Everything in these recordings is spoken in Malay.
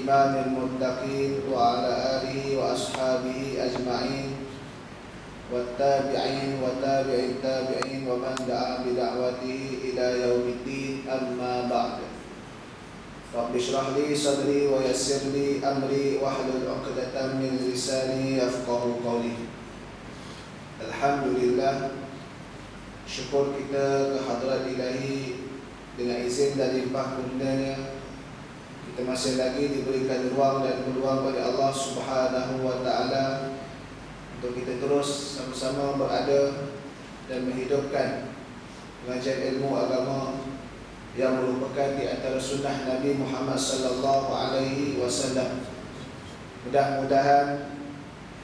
إمام المتقين وعلى آله وأصحابه أجمعين والتابعين وتابع التابعين ومن دعا بدعوته إلى يوم الدين. أما بعد، رب اشرح لي صدري ويسر لي أمري واحلل عقدة من لساني يفقهوا قولي. Alhamdulillah, syukur kita ke hadrat ilahi dengan izin dan limpah kurnianya. Kita masih lagi diberikan ruang dan peluang oleh Allah Subhanahu wa Ta'ala untuk kita terus sama-sama berada dan menghidupkan pengajian ilmu agama yang merupakan di antara sunnah Nabi Muhammad sallallahu alaihi wasallam. Mudah-mudahan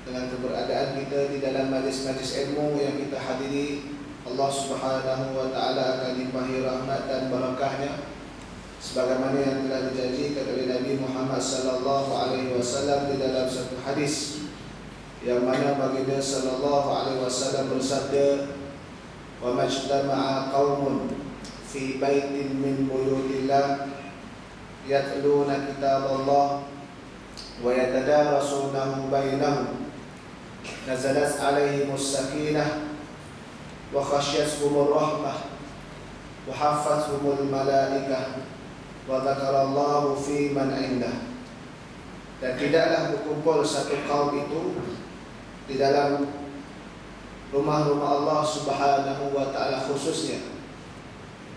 dengan keberadaan kita di dalam majlis-majlis ilmu yang kita hadiri, Allah Subhanahu wa Ta'ala akan limpahi rahmat dan barakahnya sebagaimana yang telah dijanjikan oleh Nabi Muhammad sallallahu alaihi wasallam di dalam satu hadis yang mana baginda sallallahu alaihi wasallam bersabda, "Wa majtama'a qaumun fi baitin min buyutillah yatluna kitaballah wa yatadarasunahu bainahum nazalat alaihimus sakinah wa khasyiyatuhumur rahmah wa hafathumul malaikah wa dzakarallahu fi man indah." Dan tidaklah berkumpul satu kaum itu di dalam rumah-rumah Allah Subhanahu wa Ta'ala khususnya,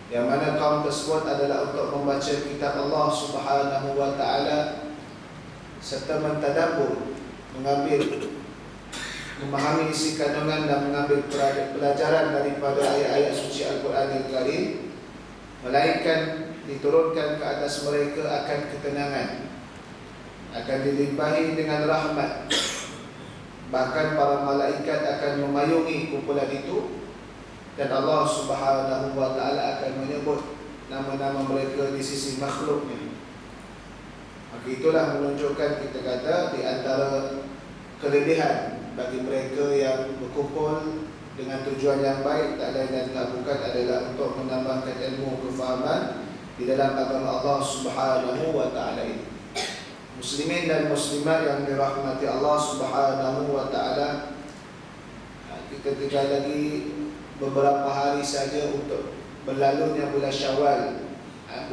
yang mana kaum tersebut adalah untuk membaca kitab Allah Subhanahu wa Ta'ala serta mentadabbur, memahami isi kandungan dan mengambil pelajaran daripada ayat-ayat suci Al-Quranil Karim, melainkan diturunkan ke atas mereka akan ketenangan, akan dilimpahi dengan rahmat. Bahkan para malaikat akan memayungi kumpulan itu, dan Allah Subhanahu wa Ta'ala akan menyebut nama-nama mereka di sisi makhluknya. Maka itulah menunjukkan, kita kata, di antara kelebihan bagi mereka yang berkumpul dengan tujuan yang baik, tak lain dan tak bukan adalah untuk menambahkan ilmu kefahaman di dalam agama Allah Subhanahu wa Ta'ala ini. Muslimin dan muslimat yang dirahmati Allah Subhanahu wa Ta'ala, kita tinggal lagi beberapa hari saja untuk berlalunya bulan Syawal,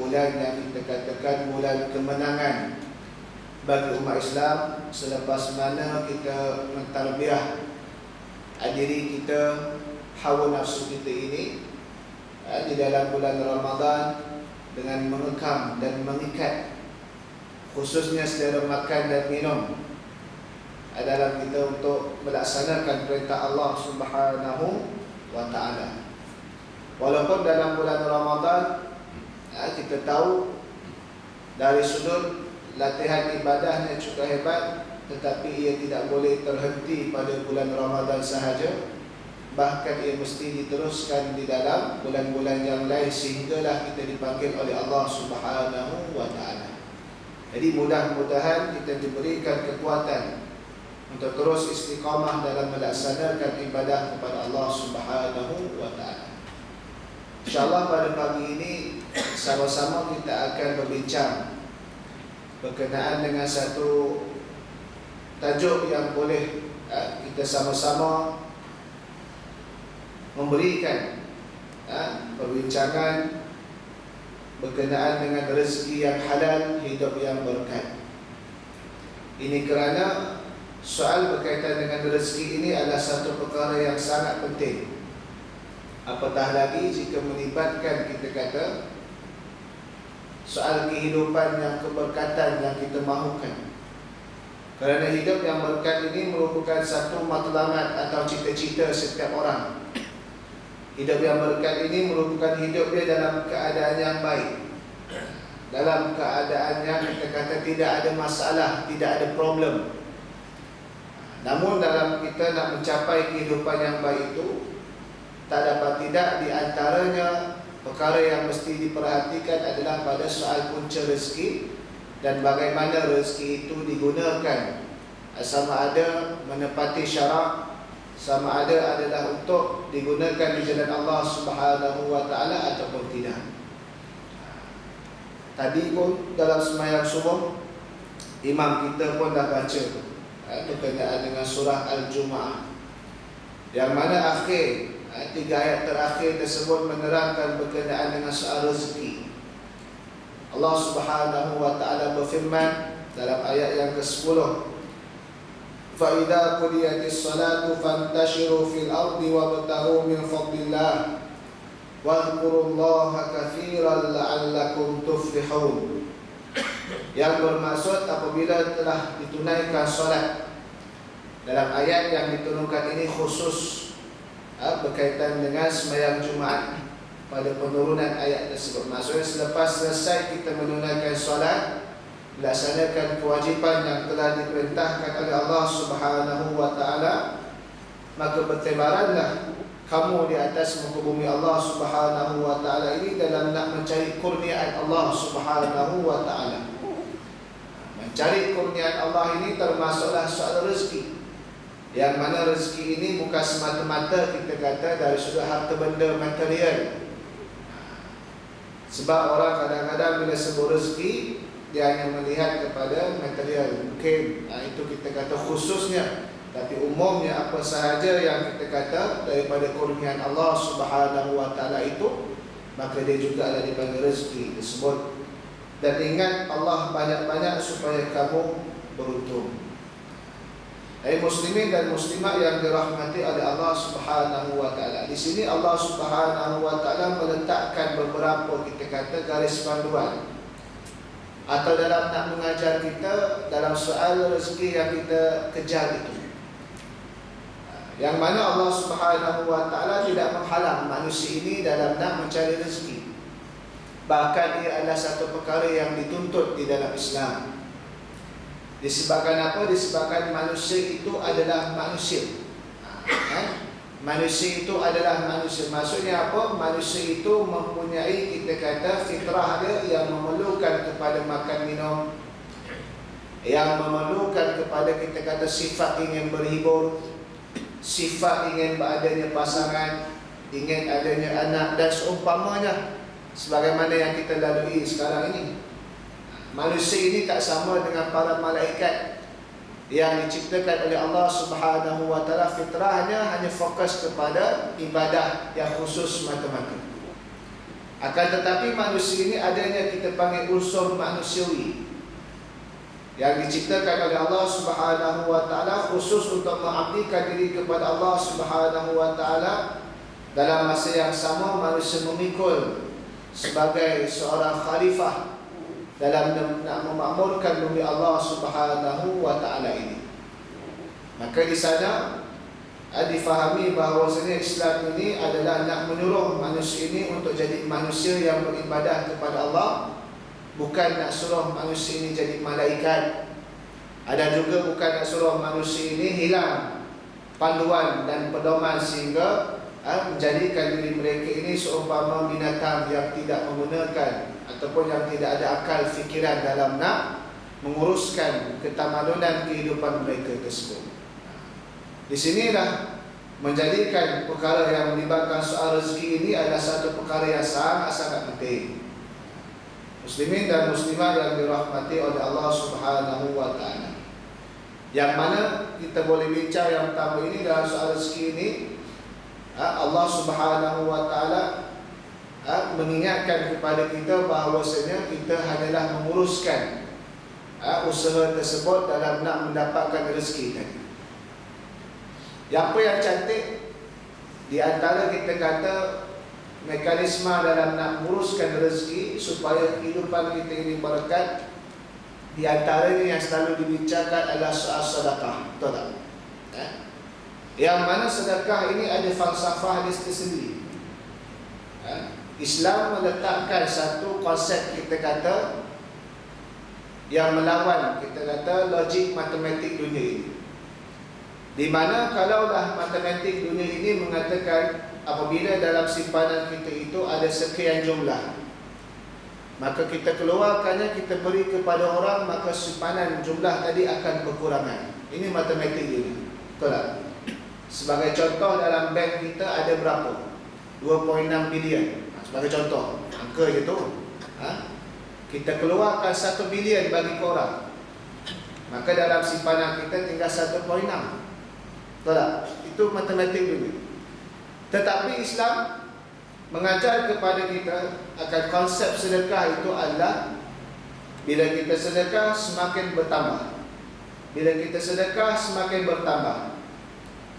bulan yang kita katakan bulan kemenangan bagi umat Islam, selepas mana kita mentarbiah diri kita, hawa nafsu kita ini di dalam bulan Ramadan dengan mengekang dan mengikat, khususnya secara makan dan minum, adalah kita untuk melaksanakan perintah Allah Subhanahu wa Ta'ala. Walaupun dalam bulan Ramadan kita tahu dari sudut latihan ibadahnya cukup hebat, tetapi ia tidak boleh terhenti pada bulan Ramadan sahaja, bahkan ia mesti diteruskan di dalam bulan-bulan yang lain sehinggalah kita dipanggil oleh Allah Subhanahu wa Ta'ala. Jadi mudah-mudahan kita diberikan kekuatan untuk terus istiqamah dalam melaksanakan ibadah kepada Allah Subhanahu wa Ta'ala. InsyaAllah pada pagi ini sama-sama kita akan berbincang berkenaan dengan satu tajuk yang boleh kita sama-sama memberikan perbincangan berkenaan dengan rezeki yang halal, hidup yang berkat. Ini kerana soal berkaitan dengan rezeki ini adalah satu perkara yang sangat penting, apatah lagi jika melibatkan, kita kata, soal kehidupan yang keberkatan yang kita mahukan. Kerana hidup yang berkat ini merupakan satu matlamat atau cita-cita setiap orang. Hidup yang berkat ini merupakan hidup dia dalam keadaan yang baik, dalam keadaan yang kita kata tidak ada masalah, tidak ada problem. Namun dalam kita nak mencapai kehidupan yang baik itu, tak dapat tidak di antaranya perkara yang mesti diperhatikan adalah pada soal punca rezeki dan bagaimana rezeki itu digunakan, sama ada menepati syarak, sama ada adalah untuk digunakan di jalan Allah Subhanahu wa Ta'ala ataupun tidak. Tadi pun dalam sembahyang subuh Imam kita pun dah baca berkenaan dengan surah Al-Jumu'ah, yang mana akhir 3 ayat terakhir tersebut menerangkan berkenaan dengan soal rezeki. Allah Subhanahu wa taala berfirman dalam ayat yang ke-10, فَإِذَا قُضِيَتِ الصَّلَاةُ فَانْتَشِرُوا فِي الْأَرْضِ وَابْتَغُوا مِنْ فَضْلِ اللَّهِ وَاذْكُرُوا اللَّهَ كَثِيرًا لَعَلَّكُمْ تُفْلِحُونَ. Yang bermaksud apabila telah ditunaikan solat. Dalam ayat yang diturunkan ini khusus berkaitan dengan sembahyang Jumaat pada penurunan ayat tersebut. Maksudnya selepas selesai kita menunaikan solat, melaksanakan kewajipan yang telah diperintahkan oleh Allah Subhanahu wa taala, maka bertebaranlah kamu di atas muka bumi Allah Subhanahu wa taala ini dalam nak mencari kurniaan Allah Subhanahu wa taala. Mencari kurniaan Allah ini termasuklah soal rezeki, yang mana rezeki ini bukan semata-mata kita kata dari sudut harta benda material. Sebab orang kadang-kadang bila sebut rezeki, dia hanya melihat kepada material. Mungkin itu kita kata khususnya, tapi umumnya apa sahaja yang kita kata daripada kurniaan Allah Subhanahu wa taala itu, maka dia juga ada dipanggil rezeki disebut. Dan ingat Allah banyak-banyak supaya kamu beruntung. Hai muslimin dan muslimat yang dirahmati oleh Allah Subhanahu wa taala. Di sini Allah Subhanahu wa taala meletakkan beberapa kita kata garis panduan, atau dalam nak mengajar kita dalam soal rezeki yang kita kejar itu, yang mana Allah Subhanahu wa taala tidak menghalang manusia ini dalam nak mencari rezeki. Bahkan ia adalah satu perkara yang dituntut di dalam Islam. Disebabkan apa? Disebabkan manusia itu adalah manusia. Manusia itu adalah manusia. Maksudnya apa? Manusia itu mempunyai kita kata fitrah dia yang memerlukan kepada makan minum, yang memerlukan kepada kita kata sifat ingin berhibur, sifat ingin beradanya pasangan, ingin adanya anak dan seumpamanya, sebagaimana yang kita lalui sekarang ini. Manusia ini tak sama dengan para malaikat yang diciptakan oleh Allah Subhanahu wa taala, fitrahnya hanya fokus kepada ibadah yang khusus semata-mata. Akan tetapi manusia ini adanya kita panggil unsur manusiawi yang diciptakan oleh Allah Subhanahu wa taala khusus untuk mengabdikan diri kepada Allah Subhanahu wa taala. Dalam masa yang sama manusia memikul sebagai seorang khalifah dalam nak memakmurkan bumi Allah Subhanahu wa taala ini. Maka di sana difahami bahawasanya Islam ini adalah nak menyuruh manusia ini untuk jadi manusia yang beribadah kepada Allah, bukan nak suruh manusia ini jadi malaikat. Ada juga bukan nak suruh manusia ini hilang panduan dan pedoman sehingga menjadikan diri mereka ini seumpama binatang yang tidak menggunakan ataupun yang tidak ada akal fikiran dalam nak menguruskan ketamadunan kehidupan mereka tersebut. Di sinilah menjadikan perkara yang melibatkan soal rezeki ini adalah satu perkara yang sangat-sangat penting. Muslimin dan muslimat yang dirahmati oleh Allah Subhanahu wa taala. Yang mana kita boleh bincang yang pertama ini dalam soal rezeki ini, Allah Subhanahu wa taala mengingatkan kepada kita bahawasanya kita hanyalah menguruskan usaha tersebut dalam nak mendapatkan rezeki tadi. Yang apa yang cantik di antara kita kata mekanisme dalam nak menguruskan rezeki supaya kehidupan kita ini berkat, di antaranya yang selalu dibincangkan adalah soal sedekah. Betul tak? Yang mana sedekah ini ada falsafah dia tersendiri. Islam meletakkan satu konsep kita kata yang melawan kita kata logik matematik dunia ini, di mana kalaulah matematik dunia ini mengatakan apabila dalam simpanan kita itu ada sekian jumlah, maka kita keluarkannya, kita beri kepada orang, maka simpanan jumlah tadi akan berkurangan. Ini matematik dunia. Betul tak? Sebagai contoh dalam bank kita ada berapa? 2.6 bilion. Sebagai contoh, angka je tu. Kita keluarkan 1 bilion bagi korang. maka dalam simpanan kita tinggal 1.6. Betul tak? Itu matematik dulu. Tetapi Islam mengajar kepada kita akan konsep sedekah itu adalah bila kita sedekah semakin bertambah. Bila kita sedekah semakin bertambah.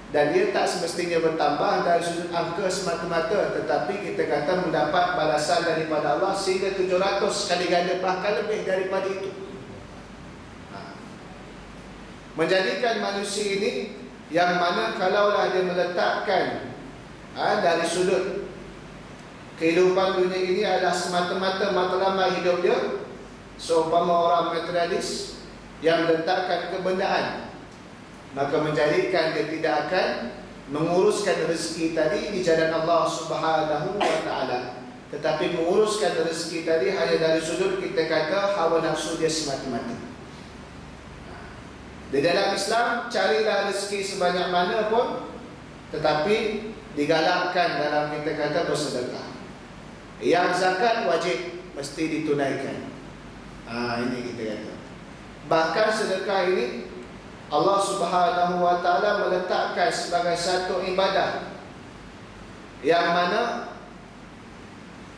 Dan dia tak semestinya bertambah dari sudut angka semata-mata, tetapi kita kata mendapat balasan daripada Allah sehingga 700 kali ganda, bahkan lebih daripada itu. Menjadikan manusia ini yang mana kalaulah dia meletakkan dari sudut kehidupan dunia ini adalah semata-mata matlamat hidup dia, seumpama orang materialis yang meletakkan kebendaan, maka menjadikan dia tidak akan menguruskan rezeki tadi di jalan Allah Subhanahu wa Ta'ala, tetapi menguruskan rezeki tadi hanya dari sudut kita kata hawa nafsu dia semata-mata. Di dalam Islam, carilah rezeki sebanyak mana pun, tetapi digalakkan dalam kita kata bersedekah. Yang zakat wajib mesti ditunaikan. Ini kita kata. Bahkan sedekah ini Allah Subhanahu wa Ta'ala meletakkan sebagai satu ibadah yang mana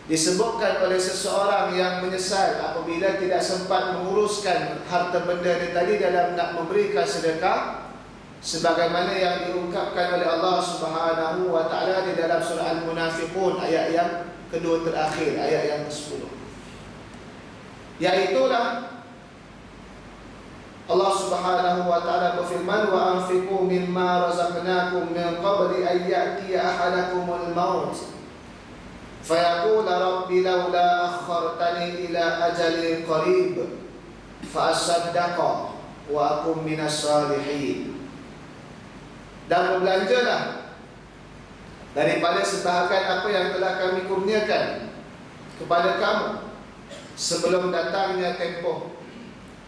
disebutkan oleh seseorang yang menyesal apabila tidak sempat menguruskan harta benda dia tadi dalam nak memberikan sedekah, sebagaimana yang diungkapkan oleh Allah Subhanahu wa Ta'ala di dalam surah Al-Munafiqun ayat yang kedua terakhir, ayat yang ke-10. Iaitulah Allah Subhanahu wa Ta'ala berfirman, wa anfiqu mimma razaqnakum min qabli an ya'tiya ahadakumul maut fayaqul rabbi laula akhartani ila ajalin qarib fa asaddaqa wa akum minas salihin. Dan berbelanjalah daripada sebahagian apa yang telah kami kurniakan kepada kamu sebelum datangnya tempoh,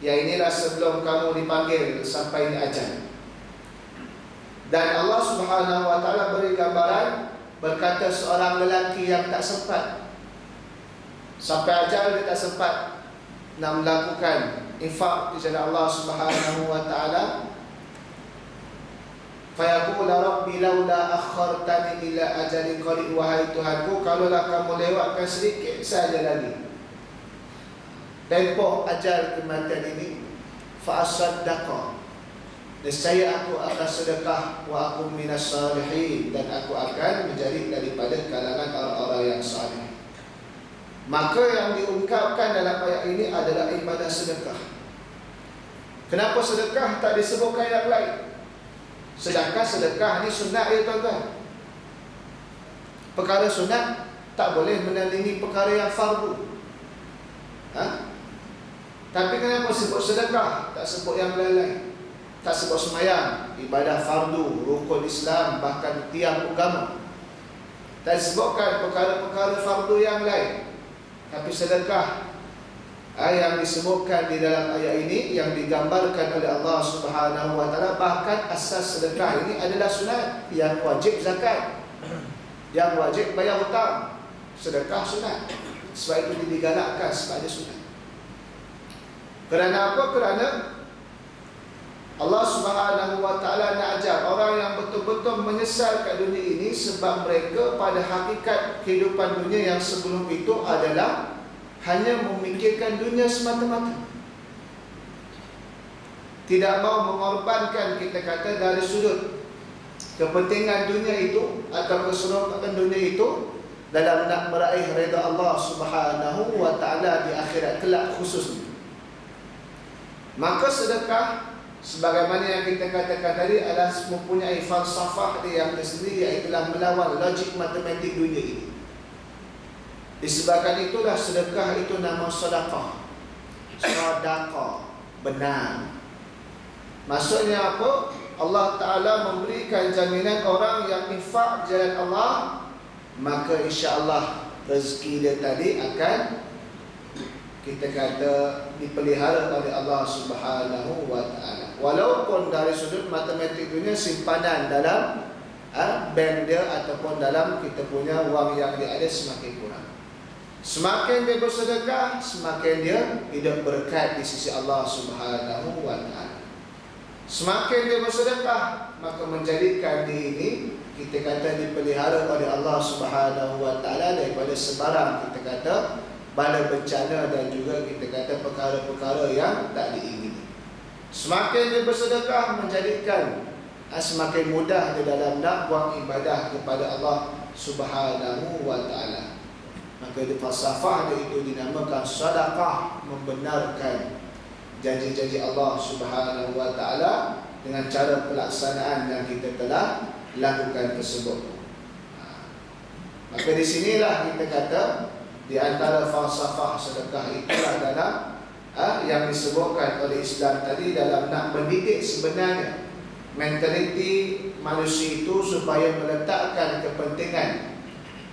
ya inilah sebelum kamu dipanggil sampai ajal. Dan Allah Subhanahu wa Ta'ala beri gambaran, berkata seorang lelaki yang tak sempat sampai ajal, dia tak sempat nak melakukan infak di jalan Allah Subhanahu wa Ta'ala. Fayaqul rabbi laula akhartani ila ajalin qarib, wahai Tuhanku, kalaulah kamu lewatkan sedikit saja lagi tempoh ajal kematian ini, fa asaddaqa, nescaya aku akan sedekah, wa aku minas salihin, dan aku akan menjadi daripada kalangan orang-orang yang saleh. Maka yang diungkapkan dalam ayat ini adalah ibadah sedekah. Kenapa sedekah tak disebutkan yang lain? Sedangkan sedekah ni sunat ya tuan-tuan. Perkara sunat tak boleh menandingi perkara yang fardu. Tapi kenapa sebut sedekah, tak sebut yang lain-lain? Tak sebut semayang, ibadah fardu, rukun Islam, bahkan tiang agama. Tak disebutkan perkara-perkara fardu yang lain. Tapi sedekah yang disebutkan di dalam ayat ini, yang digambarkan oleh Allah Subhanahu wa Ta'ala, bahkan asas sedekah ini adalah sunat. Yang wajib zakat, yang wajib bayar hutang, sedekah sunat. Sebab itu digalakkan sebagai sunat. Kerana apa? Kerana Allah Subhanahu wa Ta'ala nak ajar orang yang betul-betul menyesal kat dunia ini, sebab mereka pada hakikat kehidupan dunia yang sebelum itu adalah hanya memikirkan dunia semata-mata. Tidak mau mengorbankan, kita kata, dari sudut kepentingan dunia itu atau keseronokan dunia itu dalam nak meraih redha Allah Subhanahu wa Ta'ala di akhirat kelak khususnya. Maka sedekah, sebagaimana yang kita katakan tadi, adalah mempunyai falsafah dia yang tersendiri, iaitu melawan logik matematik dunia ini. Disebabkan itulah sedekah itu nama sedekah. Sedekah benar. Maksudnya apa? Allah Ta'ala memberikan jaminan orang yang infak jalan Allah, maka insya-Allah rezeki dia tadi akan, kita kata, dipelihara oleh Allah Subhanahu wa Ta'ala. Walaupun dari sudut matematik dunia simpanan dalam bank dia ataupun dalam kita punya wang yang dia ada semakin kurang. Semakin dia bersedekah, semakin dia hidup berkat di sisi Allah Subhanahu wa taala. Semakin dia bersedekah, maka menjadikan dia ini kita kata dipelihara oleh Allah Subhanahu wa taala daripada sebarang kita kata bala bencana dan juga kita kata perkara-perkara yang tak diingini. Semakin dia bersedekah menjadikan semakin mudah di dalam nak buat ibadah kepada Allah Subhanahu wa taala. Maka di falsafah dia itu dinamakan sedekah, membenarkan janji-janji Allah Subhanahu wa taala dengan cara pelaksanaan yang kita telah lakukan tersebut. Maka di sinilah kita kata di antara falsafah sedekah itulah dalam yang disebutkan oleh Islam tadi dalam nak mendidik sebenarnya mentaliti manusia itu supaya meletakkan kepentingan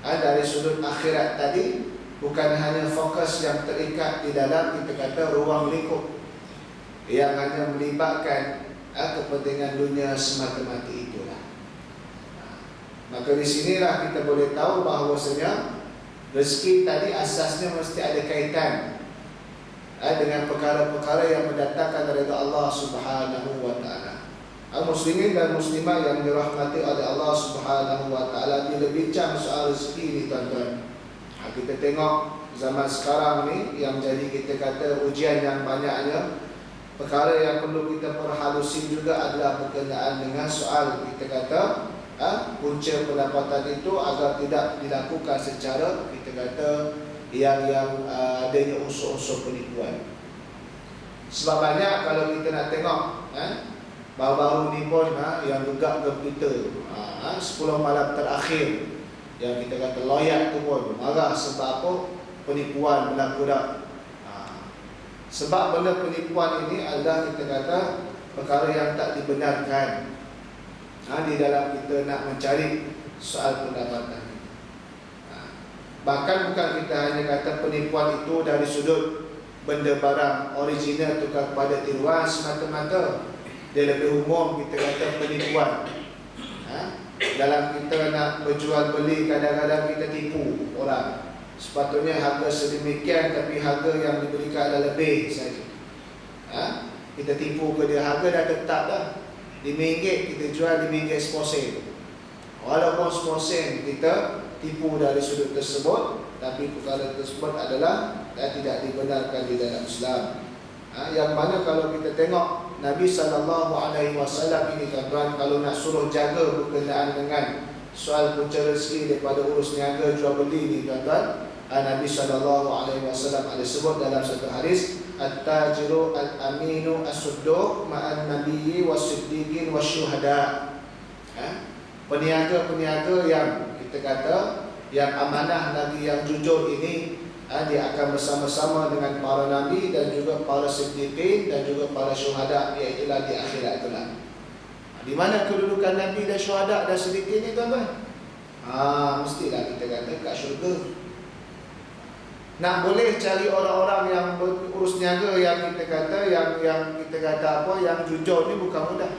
dari sudut akhirat tadi, bukan hanya fokus yang terikat di dalam kita kata ruang lingkup yang hanya melibatkan kepentingan dunia semata-mata itulah. Maka di sinilah kita boleh tahu bahawasanya rezeki tadi asasnya mesti ada kaitan dengan perkara-perkara yang mendatangkan dari Allah Subhanahu wa taala. Muslimin dan muslimah yang dirahmati oleh Allah Subhanahu wa taala, bila bincang soal rezeki ni tuan-tuan, kita tengok zaman sekarang ni yang jadi kita kata ujian yang banyaknya, perkara yang perlu kita perhalusin juga adalah berkenaan dengan soal kita kata punca pendapatan itu agar tidak dilakukan secara kita kata yang adanya unsur-unsur penipuan. Sebab banyak kalau kita nak tengok baru-baru ni pun yang gegap gempita 10 malam terakhir yang kita kata loyak tu pun marah sebab apa? Penipuan berlaku dah. Sebab benda penipuan ini adalah kita kata perkara yang tak dibenarkan di dalam kita nak mencari soal pendapatan. Bahkan bukan kita hanya kata penipuan itu dari sudut benda barang original tukar pada tiruan semata-mata. Dia lebih umum kita kata penipuan. Dalam kita nak berjual beli, kadang-kadang kita tipu orang. Sepatutnya harga sedemikian tapi harga yang diberikan adalah lebih saja. Kita tipu ke dia, harga dah tetap dah RM5 kita jual RM5 walaupun RM10 kita tipu dari sudut tersebut, tapi perkara tersebut adalah tidak dibenarkan di dalam Islam. Yang mana kalau kita tengok Nabi SAW ini tuan-tuan, kalau nak suruh jaga berkenaan dengan soal punca rezeki daripada urus niaga jual beli ni tuan-tuan, Nabi SAW ada sebut dalam satu hadis, at-tajiru al-aminu as-sudduq ma'an nabiyyi was-siddiqin wasyuhada. Peniaga-peniaga yang kita kata yang amanah Nabi yang jujur ini, dia akan bersama-sama dengan para nabi dan juga para siddiqin dan juga para syuhada, iaitu di akhirat itulah. Di mana kedudukan nabi dan syuhada dan siddiqin ni tuan-tuan? Mestilah kita kata kat syurga. Nak boleh cari orang-orang yang berurus niaga yang kita kata yang kita kata apa, yang jujur ni bukan mudah.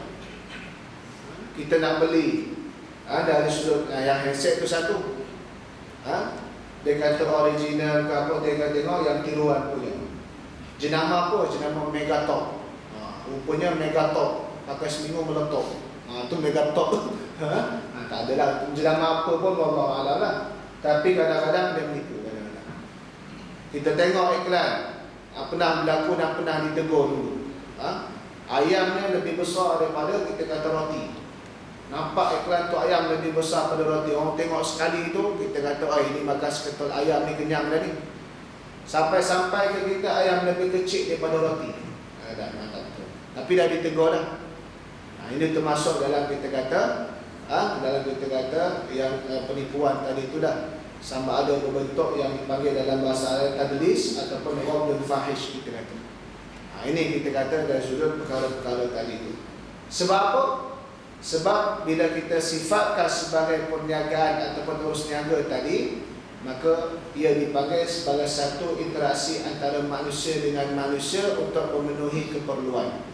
Kita nak beli dari sudut yang handset tu satu. Dia kata original ke apa, dia kata tengok yang tiruan punya. Jenama apa? Jenama Megatop. Rupanya Megatop pakai seminggu meletup. Tu Megatop. Tak adalah jenama apa pun wallahu a'lam lah. Tapi kadang-kadang dia menipu kadang-kadang. Kita tengok iklan, pernah berlaku dan pernah ditegur dulu. Ayamnya lebih besar daripada kita kata roti. Nampak iklan tu ayam lebih besar pada roti. Orang tengok sekali tu, kita kata ini makan seketul ayam ni kenyang dah ni. Sampai-sampai ke kita ayam lebih kecil daripada roti. Tapi dah ditegur dah. Ini termasuk dalam kita kata yang penipuan tadi tu dah. Sama ada berbentuk yang dipanggil dalam bahasa tadlis ataupun ghamdul fahish kita kata. Ini kita kata dari sudut perkara-perkara tadi tu. Sebab apa? Sebab bila kita sifatkan sebagai perniagaan ataupun urus niaga tadi, maka ia dipanggil sebagai satu interaksi antara manusia dengan manusia untuk memenuhi keperluan.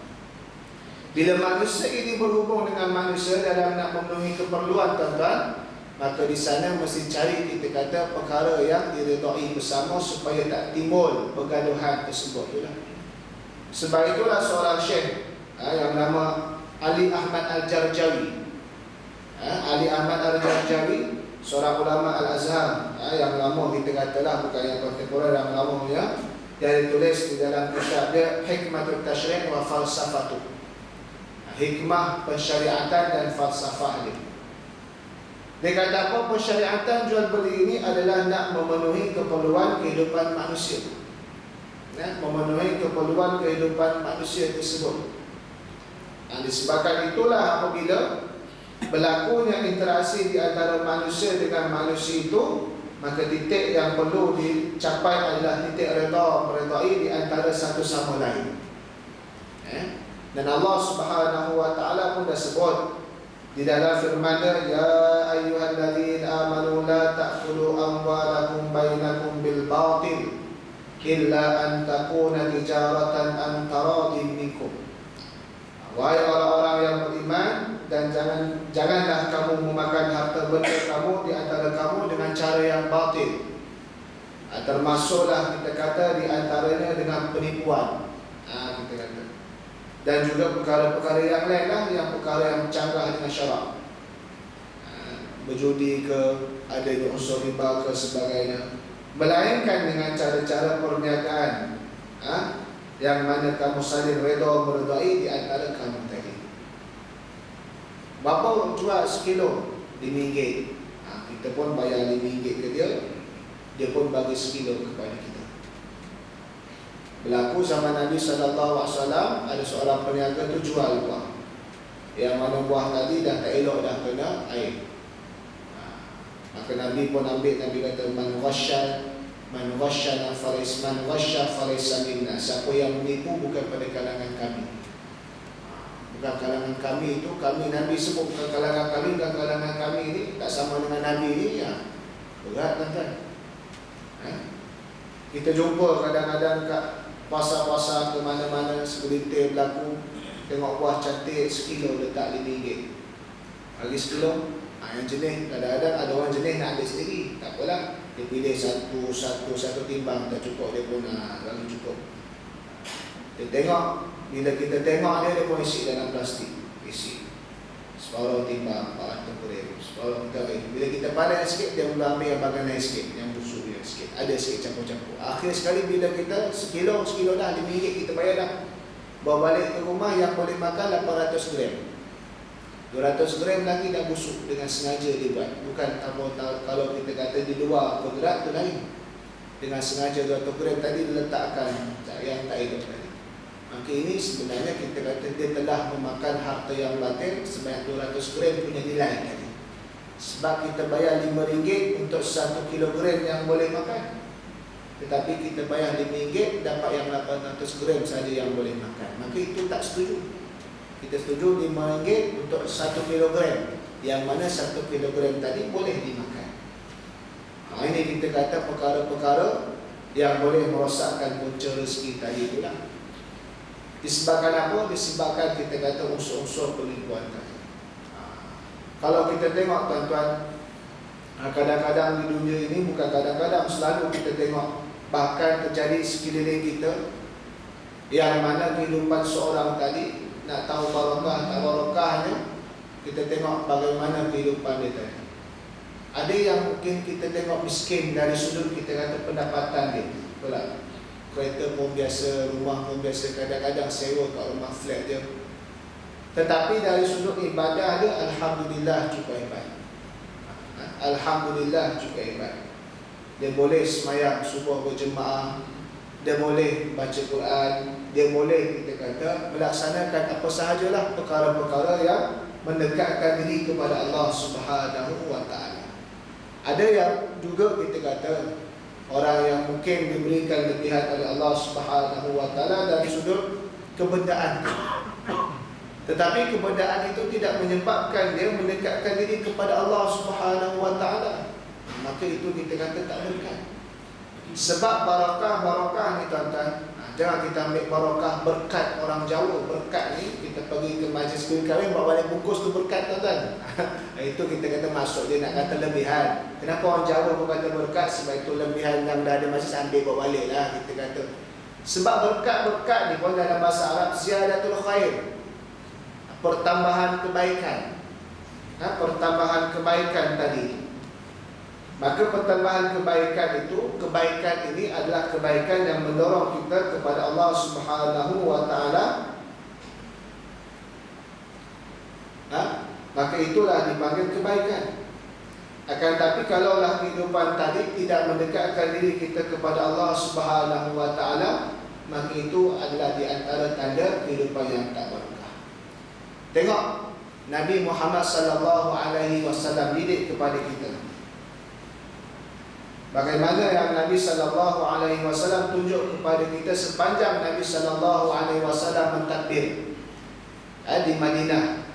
Bila manusia ini berhubung dengan manusia dalam nak memenuhi keperluan tuan-tuan, maka di sana mesti cari kita kata perkara yang diredai bersama supaya tak timbul pergaduhan tersebut itulah. Sebab itulah seorang syekh yang nama Ali Ahmad Al-Jarjawi, Ali Ahmad Al-Jarjawi, seorang ulama Al-Azhar yang lama kita katalah, bukan yang kontemporer, yang lama punya. Dia ditulis di dalam kitab dia Hikmatul Tashri' wa Falsafatuh, hikmah pensyariatan dan falsafah dia. Dia kata apa? Pensyariatan jual beli ini adalah nak memenuhi keperluan kehidupan manusia, memenuhi keperluan kehidupan manusia tersebut. Disebabkan itulah apabila berlakunya interaksi di antara manusia dengan manusia itu, maka titik yang perlu dicapai adalah titik meredai di antara satu sama lain. Dan Allah Subhanahu wa taala pun dah sebut di dalam firman-Nya, ya ayyuhalladzina amanu la ta'kulu amwalakum bainakum bil batil illa an takuna tijaratan an taradin minkum. Wahai orang-orang yang beriman, dan janganlah kamu memakan harta benda kamu di antara kamu dengan cara yang batil. Termasuklah kita kata di antaranya dengan penipuan. Kita kata. Dan juga perkara-perkara yang lain lah, yang perkara yang bercanggah dengan syarak. Berjudi ke, adanya unsur riba ke sebagainya. Melainkan dengan cara-cara perniagaan yang mana kamu saling redha meredai di antara kamu tadi. Bapa jual sekilo RM5, kita pun bayar RM5 ke dia, dia pun bagi sekilo kepada kita. Berlaku zaman Nabi SAW, ada seorang peniaga tu jual buah, yang mana buah tadi dah tak elok, dah kena air. Maka Nabi pun ambil, Nabi kata man ghasyana falaysa minna. Siapa yang menipu bukan pada kalangan kami. Bukan kalangan kami itu, kami Nabi sebut bukan kalangan kami, bukan kalangan kami ini tak sama dengan Nabi ini ya. Berat kan? Kita jumpa kadang-kadang kat pasar-pasar ke mana-mana segelintir berlaku, tengok buah cantik sekilo letak RM5. Bagi sekilo, yang jenis kadang-kadang ada orang jenis nak ambil sendiri, tak apalah, dia pilih satu timbang, tak cukup dia pun bagi cukup. Dia tengok, bila kita tengok dia pun isi dalam plastik, isi separuh timbang, RM400, separuh kita. Bila kita pandai sikit, dia mula ambil yang bagian lain sikit, yang busuk dia sikit, ada sikit campur-campur. Akhir sekali bila kita sekilo dah RM5 kita bayar dah. Bawa balik ke rumah yang boleh makan 800 gram. 200 gram lagi dah busuk dengan sengaja dibuat. Bukan kalau kita kata di luar bergerak tu lain. Dengan sengaja 200 gram tadi diletakkan yang tak hidup tadi. Maka ini sebenarnya kita kata dia telah memakan harta yang batil sebanyak 200 gram punya nilai tadi. Sebab kita bayar RM5 untuk 1 kilogram yang boleh makan. Tetapi kita bayar RM5 dapat yang 800 gram saja yang boleh makan. Maka itu tak setuju. Kita setuju RM5 untuk 1 kilogram, yang mana 1 kilogram tadi boleh dimakan. Ini kita kata perkara-perkara yang boleh merosakkan punca rezeki tadi itulah. Disebabkan apa? Disebabkan kita kata unsur-unsur penipuan tadi. Kalau kita tengok tuan-tuan, kadang-kadang di dunia ini, bukan kadang-kadang, selalu kita tengok, bahkan terjadi sekeliling kita, yang mana kehidupan seorang tadi nak tahu barakah tak barakahnya, kita tengok bagaimana kehidupan dia tadi. Ada yang mungkin kita tengok miskin dari sudut kita kata pendapatan dia, betul. Kereta pun biasa, rumah pun biasa, kadang-kadang sewa kat rumah flat dia. Tetapi dari sudut ibadah dia, alhamdulillah cukup hebat. Alhamdulillah cukup hebat. Dia boleh sembahyang subuh berjemaah, dia boleh baca Quran, dia boleh kita kata melaksanakan apa sahajalah perkara-perkara yang mendekatkan diri kepada Allah Subhanahu wa taala. Ada yang juga kita kata orang yang mungkin diberikan lebihan oleh Allah Subhanahu wa taala dari sudut kebendaan. Tetapi kebendaan itu tidak menyebabkan dia mendekatkan diri kepada Allah Subhanahu wa taala. Maka itu kita kata tak berkat. Sebab barakah ni tuan-tuan, Jangan kita ambil barokah berkat orang Jawa. Berkat ni kita pergi ke majlis kahwin bawa balik bungkus tu berkat, tuan-tuan. Itu kita kata masuk, dia nak kata lebihan. Kenapa orang Jawa pun kata berkat? Sebab itu lebihan yang dah ada majlis, ambil bawa balik lah, kita kata. Sebab berkat-berkat ni pun dalam bahasa Arab ziyadatul khair, pertambahan kebaikan. Pertambahan kebaikan tadi. Maka pertambahan kebaikan itu, kebaikan ini adalah kebaikan yang mendorong kita kepada Allah Subhanahu wa taala. Maka itulah dipanggil kebaikan. Akan tapi kalaulah kehidupan tadi tidak mendekatkan diri kita kepada Allah Subhanahu wa taala, maka itu adalah di antara tanda kehidupan yang tak berkah. Tengok Nabi Muhammad sallallahu alaihi wasallam didik kepada kita. Bagaimana yang Nabi sallallahu alaihi wasallam tunjuk kepada kita sepanjang Nabi sallallahu alaihi wasallam mentakbir di Madinah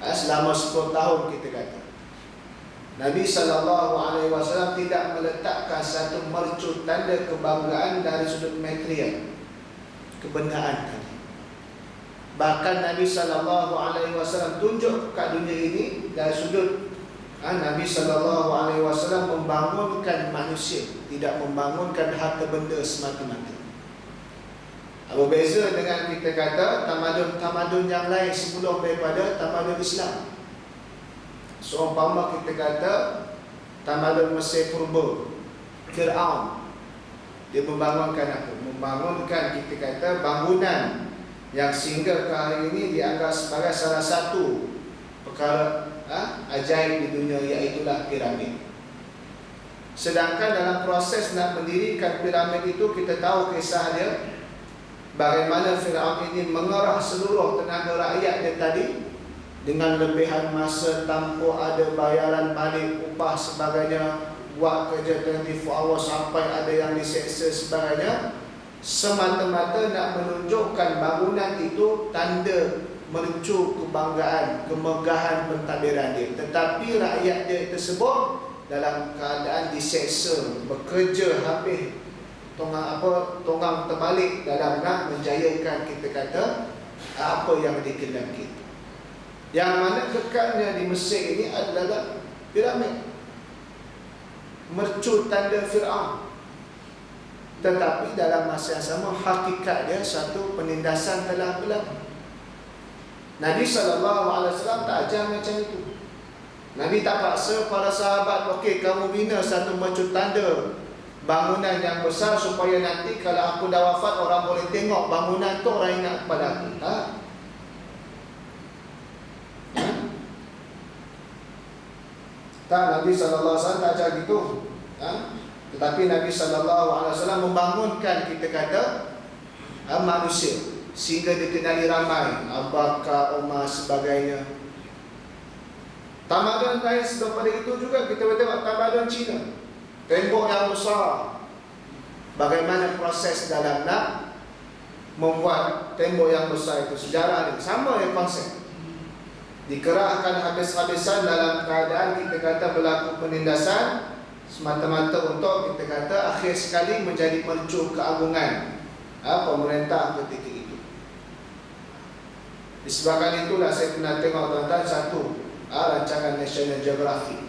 selama 10 tahun, kita kata. Nabi sallallahu alaihi wasallam tidak meletakkan satu mercu tanda kebanggaan dari sudut material, kebenaran tadi. Bahkan Nabi sallallahu alaihi wasallam tunjuk kat dunia ini dari sudut Nabi sallallahu alaihi wasallam membangunkan manusia, tidak membangunkan harta benda semata-mata. Berbeza dengan kita kata tamadun-tamadun yang lain sebelum daripada tamadun Islam. Seumpama kita kata tamadun Mesir purba, Fir'aun, dia membangunkan apa? Membangunkan kita kata bangunan yang sehingga ke hari ini dianggap sebagai salah satu perkara ajaib di dunia, iaitulah piramid. Sedangkan dalam proses nak mendirikan piramid itu, kita tahu kisah dia, bagaimana Fir'aun ini mengerah seluruh tenaga rakyat dia tadi dengan lebihan masa tanpa ada bayaran balik upah sebagainya, buat kerja 24 hours sampai ada yang diseksa sebagainya, semata-mata nak menunjukkan bangunan itu tanda mercu kebanggaan, kemegahan pentadbiran dia. Tetapi rakyat dia tersebut dalam keadaan diseksa, bekerja habis tonggang terbalik dalam nak menjayakan kita kata apa yang dikehendaki. Yang mana kekatnya di Mesir ini adalah piramid, mercu tanda Fir'aun. Tetapi dalam masa yang sama hakikat dia satu penindasan telah berlaku. Nabi SAW tak ajar macam itu. Nabi tak paksa para sahabat, okey kamu bina satu mercu tanda bangunan yang besar supaya nanti kalau aku dah wafat orang boleh tengok bangunan tu, orang ingat kepada aku. Tak, Nabi SAW tak ajar gitu. Tetapi Nabi SAW membangunkan kita kata manusia sehingga dikenali ramai, Abu Bakar, Umar, sebagainya. Tamadun lain daripada itu juga kita boleh tengok tamadun Cina, tembok yang besar. Bagaimana proses dalam nak membuat tembok yang besar itu, sejarah ini sama ya konsep. Dikerahkan habis-habisan dalam keadaan kita kata berlaku penindasan, semata-mata untuk kita kata akhir sekali menjadi mercu keagungan pemerintah ketika itu. Disebabkan itulah saya pernah tengok tuan-tuan satu rancangan National Geographic,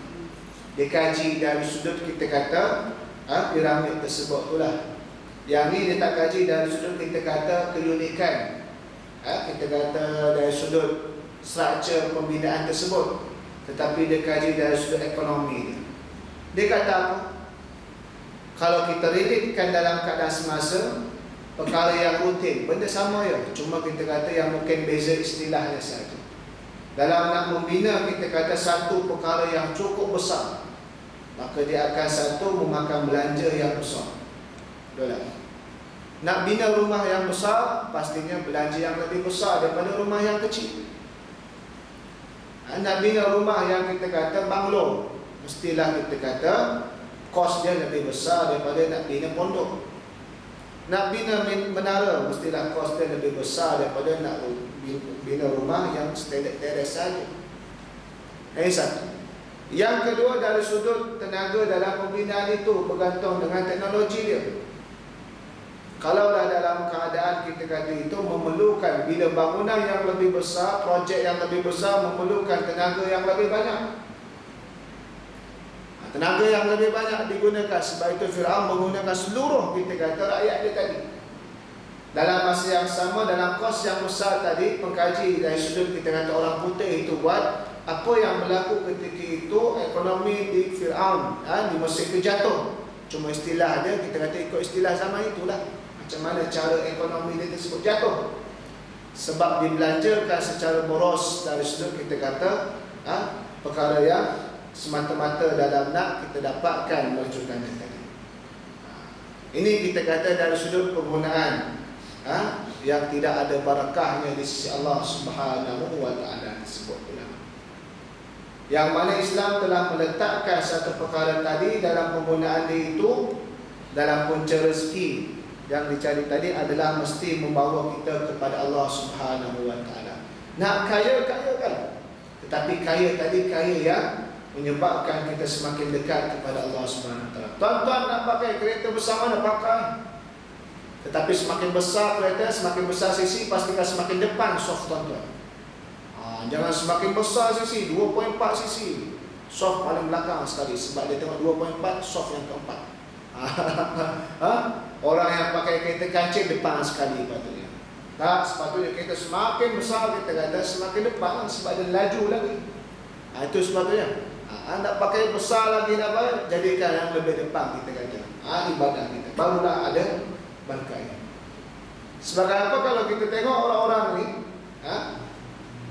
dikaji dari sudut kita kata piramid tersebut itulah. Yang ni dia tak kaji dari sudut kita kata keunikan, kita kata dari sudut struktur pembinaan tersebut, tetapi dia kaji dari sudut ekonomi. Dia kata apa? Kalau kita relate-kan dalam keadaan semasa, perkara yang rutin, benda sama ya, cuma kita kata yang mungkin beza istilahnya saja. Dalam nak membina kita kata satu perkara yang cukup besar, maka dia akan satu memakan belanja yang besar. Betul tak? Nak bina rumah yang besar, pastinya belanja yang lebih besar daripada rumah yang kecil. Nak bina rumah yang kita kata banglo, mestilah kita kata kos dia lebih besar daripada nak bina pondok. Nak bina menara, mestilah kos dia lebih besar daripada nak bina rumah yang standard terrace saja. Ini satu. Yang kedua, dari sudut tenaga dalam pembinaan itu bergantung dengan teknologi dia. Kalaulah dalam keadaan kita kata itu memerlukan, bila bangunan yang lebih besar, projek yang lebih besar memerlukan tenaga yang lebih banyak. Tenaga yang lebih banyak digunakan. Sebab itu Fir'aun menggunakan seluruh kita kata rakyat dia tadi. Dalam masa yang sama, dalam kos yang besar tadi, pengkaji dari sudut kita kata orang putih itu buat apa yang berlaku ketika itu, ekonomi di Fir'aun, di Mesir itu jatuh. Cuma istilah dia, kita kata ikut istilah zaman itulah. Macam mana cara ekonomi dia tersebut jatuh. Sebab dibelanjakan secara boros dari sudut kita kata perkara yang semata-mata dalam nak kita dapatkan mercukannya tadi. Ini kita kata dari sudut penggunaan yang tidak ada barakahnya di sisi Allah Subhanahu wa taala tersebut pula. Yang mana Islam telah meletakkan satu perkara tadi dalam penggunaan dia itu, dalam punca rezeki yang dicari tadi adalah mesti membawa kita kepada Allah Subhanahu wa taala. Nak kaya kan, tetapi kaya tadi kaya yang menyebabkan kita semakin dekat kepada Allah Subhanahu wa taala. Tuan-tuan nak pakai kereta besar mana pakai. Tetapi semakin besar kereta, semakin besar sisi, pastikan semakin depan soft tuan-tuan. Jangan semakin besar sisi, 2.4 sisi, soft paling belakang sekali. Sebab dia tengok 2.4, soft yang keempat. Orang yang pakai kereta kancing depan sekali patutnya. Tak, sepatutnya kereta semakin besar kita kata semakin depan, sebab dia laju lagi. Itu sebabnya. Nak pakai besar lagi apa? Jadikan yang lebih depan kita kata. Ibadah kita barulah ada berkah. Sebagai apa kalau kita tengok orang-orang ni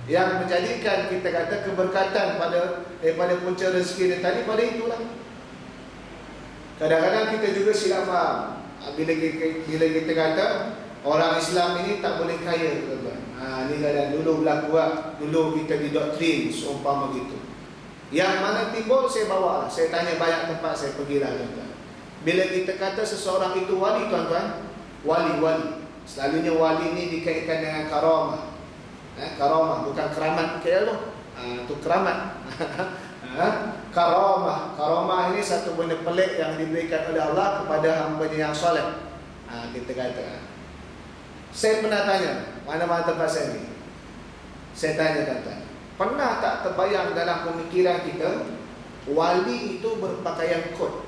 yang menjadikan kita kata keberkatan daripada punca rezeki dia tadi pada itulah. Kadang-kadang kita juga silap faham. Bila kita kata orang Islam ini tak boleh kaya, tuan-tuan. Ni kadang dulu berlaku dulu kita didoktrin seumpama gitu. Yang mana timbul saya bawa, saya tanya banyak tempat saya pergilah, tuan-tuan. Bila kita kata seseorang itu wali, tuan-tuan, wali. Selalunya wali ni dikaitkan dengan karamah. Karamah bukan keramat KL tu. Tu keramat. Karamah ini satu benda pelik yang diberikan oleh Allah kepada hamba-Nya yang soleh. Kita kata. Saya pernah tanya, mana-mana tempat saya ni. Saya tanya, tuan-tuan, pernah tak terbayang dalam pemikiran kita wali itu berpakaian kot?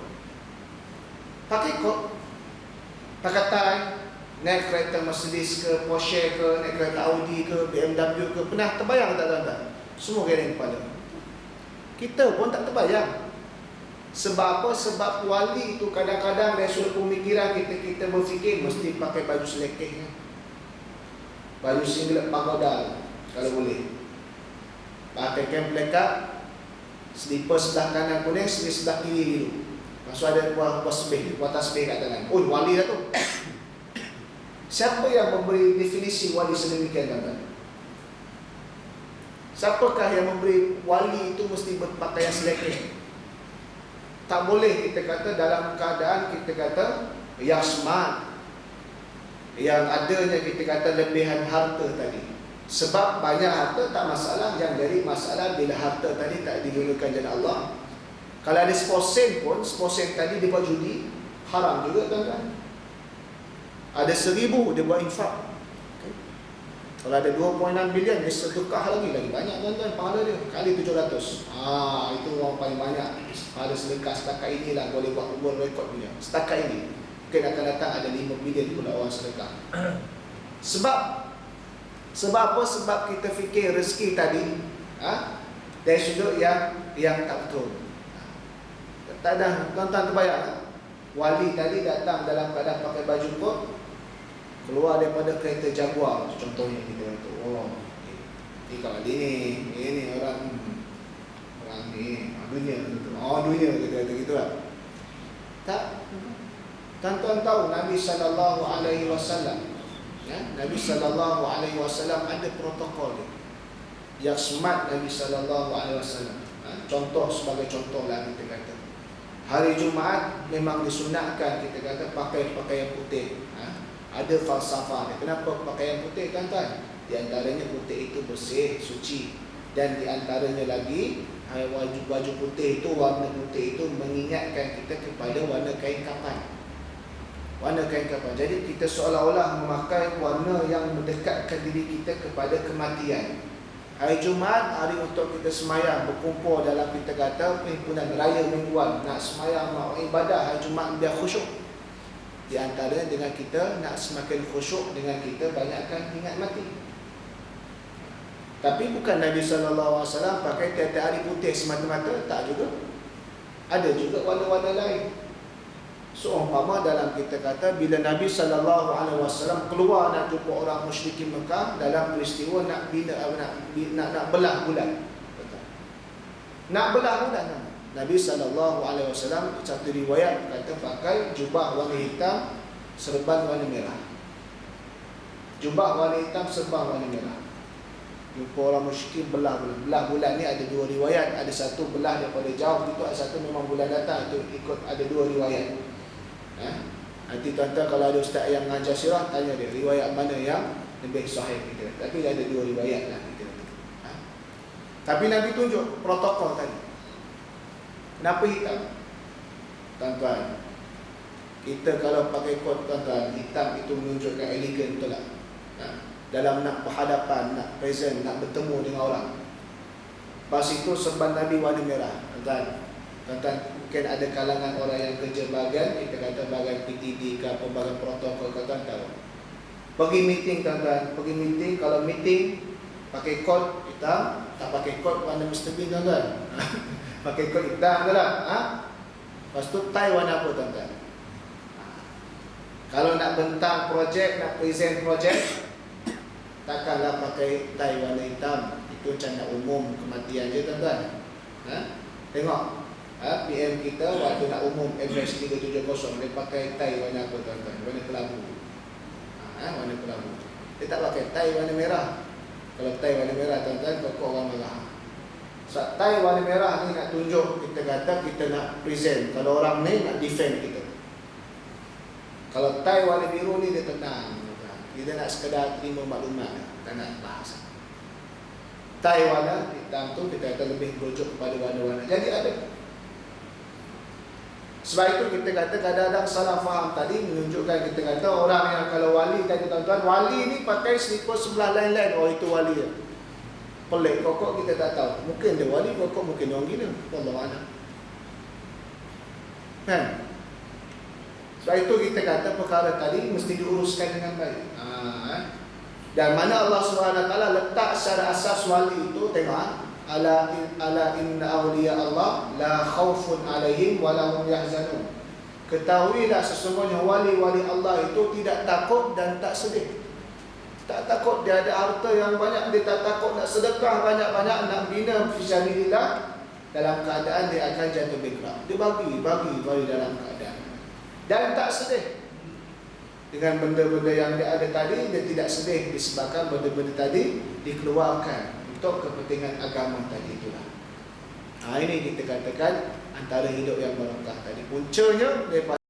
Pakai kot, pakai tie, naik kereta Mercedes ke, Porsche ke, naik kereta Audi ke, BMW ke. Pernah terbayang tak, tuan-tuan? Semua geleng kepala. Kita pun tak terbayang. Sebab apa? Sebab wali itu kadang-kadang dari sudut pemikiran kita berfikir mesti pakai baju selekeh, baju singlet pagoda kalau boleh, pakai kain plekat, slipper sebelah kanan kuning, sebelah kiri biru. Maksud ada buah tasbih, kat tangan. Wali dah tu. Siapa yang memberi definisi wali sedemikian, tuan-tuan? Siapakah yang memberi wali itu mesti berpakaian selekeh? Tak boleh kita kata dalam keadaan kita kata yang smart, yang adanya kita kata lebihan harta tadi. Sebab banyak harta tak masalah, yang jadi masalah bila harta tadi tak digunakan jalan Allah. Kalau ada 10% pun, 10% tadi dia buat judi, haram juga, tuan-tuan. Ada 1,000 dia buat infak. Kalau ada 2.6 bilion, dia sedekah lagi banyak, tuan-tuan, pahala dia kali 700. Itu orang paling banyak pahala sedekah setakat inilah, boleh buat world record punya setakat ini. Mungkin akan datang ada 5 bilion pula orang sedekah. Sebab apa? Sebab kita fikir rezeki tadi dari sudut yang tak betul. Tak ada, tuan-tuan terbayang wali tadi datang dalam keadaan pakai baju kot, keluar daripada kereta Jaguar contohnya, kita kata kalau ini orang ni dunia kita kata gitulah. Tak, tuan-tuan tahu Nabi sallallahu alaihi wasallam, Nabi sallallahu alaihi wasallam ada protokol dia. Yang smart Nabi sallallahu alaihi wasallam. Contoh sebagai contoh lah kita kata. Hari Jumaat memang disunatkan kita kata pakai pakaian putih. Ada falsafah dia. Kenapa pakaian putih, tuan-tuan? Di antaranya putih itu bersih, suci. Dan di antaranya lagi baju putih itu, warna putih itu mengingatkan kita kepada warna kain kafan. warna kain kafan. Jadi kita seolah-olah memakai warna yang mendekatkan diri kita kepada kematian. Hari Jumaat, hari untuk kita semayang, berkumpul dalam kita kata perhimpunan raya mingguan, nak semayang, nak ibadah hari Jumaat biar khusyuk. Di antara dengan kita nak semakin khusyuk dengan kita banyakkan ingat mati. Tapi bukan Nabi SAW pakai tiap-tiap hari putih semata-mata, tak juga. Ada juga warna-warna lain. Seumpama dalam kita kata bila Nabi SAW keluar nak jumpa orang musyrikin Mekah dalam peristiwa nak nak belah bulan. Nak belah bulan. Nabi SAW satu riwayat kata pakai jubah warna hitam, serban warna merah. Jubah warna hitam, serban warna merah. Jumpa orang musyrikin belah bulan. Belah bulan ni ada dua riwayat. Ada satu belah daripada jauh itu, ada satu memang bulan datang. Itu ikut ada dua riwayat. Nanti tuan-tuan kalau ada ustaz yang mengajar sirah, tanya dia riwayat mana yang lebih sahih kita. Tapi ada dua riwayat lah kita. Tapi Nabi tunjuk protokol tadi. Kenapa hitam? Tuan-tuan, kita kalau pakai kot tuan-tuan, hitam itu menunjukkan elegan, betul tak? Dalam nak berhadapan, nak present, nak bertemu dengan orang. Pas itu serban Nabi warna merah. Tuan-tuan, mungkin ada kalangan orang yang kerja bahagian, kita kata bahagian PTD ke apa, bahagian protokol, tuan-tuan tahu. Pergi meeting tuan-tuan, pergi meeting, kalau meeting pakai kot hitam, tak pakai kot warna Mr. Bean tuan-tuan. Pakai kot hitam tu lah. Lepas tu tie warna apa tuan-tuan? Kalau nak bentang projek, nak present projek, takkanlah pakai tie warna hitam. Itu macam nak umum kematian je tuan-tuan. Tengok PM kita waktu nak umum MS 370, dia pakai tie warna apa tuan-tuan? Warna kelabu. Warna kelabu. Dia tak pakai tie warna merah. Kalau tie warna merah tuan-tuan, pokok orang marah. So, tie warna merah ni nak tunjuk, kita kata kita nak present. Kalau orang ni nak defend kita. Kalau tie warna biru ni dia tenang. Dia nak sekadar terima maklumat, tak nak bahas. Tie warna hitam tu kita kata lebih merujuk kepada warna-warna. Jadi ada. Sebab itu kita kata kadang-kadang salah faham tadi menunjukkan kita kata orang yang kalau wali tadi tuan-tuan, wali ni pakai slipper sebelah lain-lain. Oh itu wali ya. Pelik, pokok kita tak tahu. Mungkin dia wali, pokok mungkin orang gila. Wallahualam. Kan? Sebab itu kita kata perkara tadi mesti diuruskan dengan baik. Dan mana Allah SWT letak secara asas wali itu, tengok ala inna awliya Allah la khawfun alaihim wa lahum yahzanun. Ketahuilah sesungguhnya wali-wali Allah itu tidak takut dan tak sedih. Tak takut dia ada harta yang banyak, dia tak takut nak sedekah banyak-banyak, nak bina fisabilillah, dalam keadaan dia akan jatuh bankrupt. Dia bagi dalam keadaan. Dan tak sedih. Dengan benda-benda yang dia ada tadi, dia tidak sedih disebabkan benda-benda tadi dikeluarkan untuk kepentingan agama tadi itulah. Ini kita katakan antara hidup yang barakah tadi. Puncanya daripada